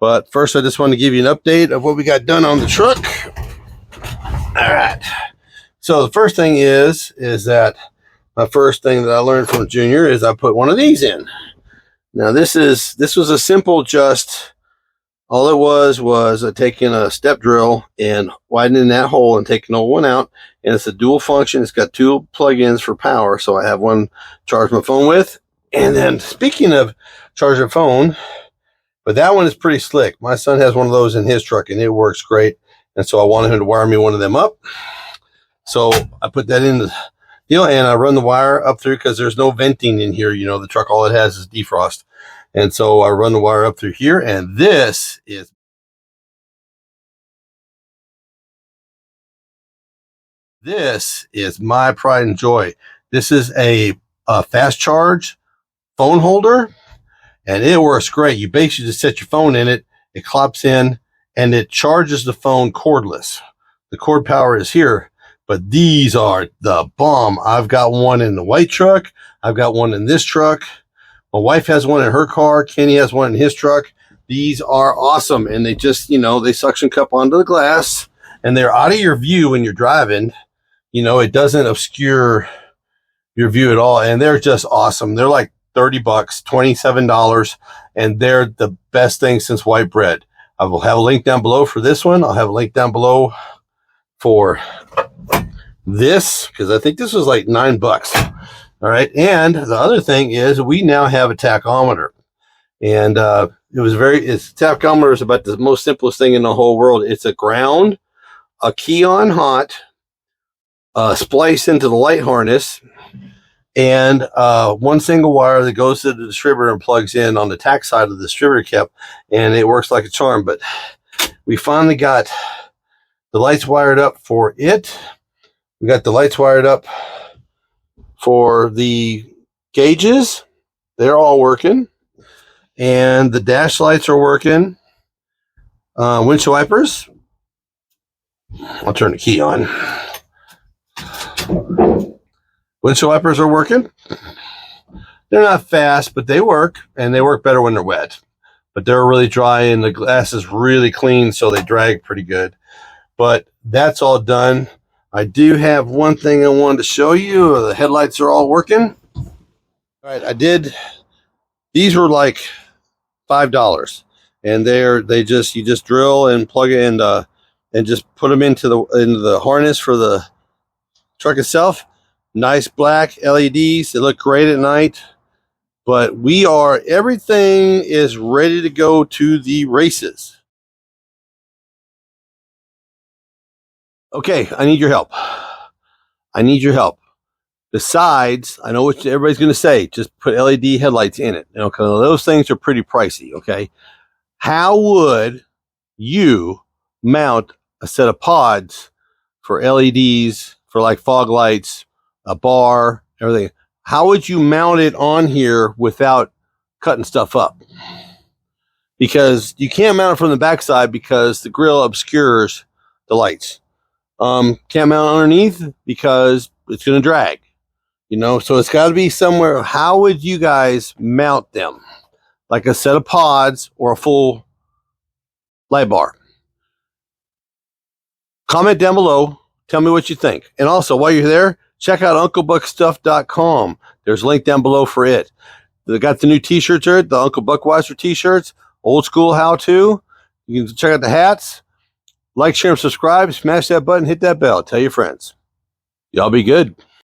But first, I just want to give you an update of what we got done on the truck. All right. So the first thing is that my first thing that I learned from Junior is I put one of these in. Now this was a simple all it was taking a step drill and widening that hole and taking the old one out. And it's a dual function. It's got two plug-ins for power. So I have one to charge my phone with. And then speaking of charging a phone, but that one is pretty slick. My son has one of those in his truck and it works great. And so I wanted him to wire me one of them up. So I put that in the deal and I run the wire up through because there's no venting in here. You know, the truck, all it has is defrost. And so I run the wire up through here, and this is my pride and joy. This is a fast charge phone holder, and it works great. You basically just set your phone in it, it clops in, and it charges the phone cordless. The cord power is here, but these are the bomb. I've got one in the white truck. I've got one in this truck. My wife has one in her car. Kenny has one in his truck. These are awesome. And they just, they suction cup onto the glass and they're out of your view when you're driving. It doesn't obscure your view at all. And they're just awesome. They're like $30, $27. And they're the best thing since white bread. I will have a link down below for this one. I'll have a link down below for this because I think this was like $9. All right. And the other thing is we now have a tachometer, and tachometer is about the most simplest thing in the whole world. It's a ground, a key on hot, splice into the light harness, and one single wire that goes to the distributor and plugs in on the tach side of the distributor cap, and it works like a charm. But we finally got the lights wired up for it. We got the lights wired up for the gauges. They're all working, and the dash lights are working. Windshield wipers, I'll turn the key on. Windshield wipers are working. They're not fast, but they work, and they work better when they're wet, but they're really dry and the glass is really clean, so they drag pretty good. But that's all done. I do have one thing I wanted to show you. The headlights are all working. All right, these were like $5, and you just drill and plug it in and just put them into the harness for the truck itself. Nice black LEDs. They look great at night. But everything is ready to go to the races. Okay, I need your help. Besides, I know what everybody's going to say, just put LED headlights in it. Because those things are pretty pricey, okay? How would you mount a set of pods for LEDs, for like fog lights, a bar, everything? How would you mount it on here without cutting stuff up? Because you can't mount it from the backside because the grill obscures the lights. Can't mount underneath because it's going to drag, so it's got to be somewhere. How would you guys mount them? Like a set of pods or a full light bar? Comment down below. Tell me what you think. And also, while you're there, check out UncleBuckStuff.com. There's a link down below for it. They got the new t-shirts there, the Uncle Buckweiser t-shirts, old school how-to. You can check out the hats. Like, share, and subscribe. Smash that button. Hit that bell. Tell your friends. Y'all be good.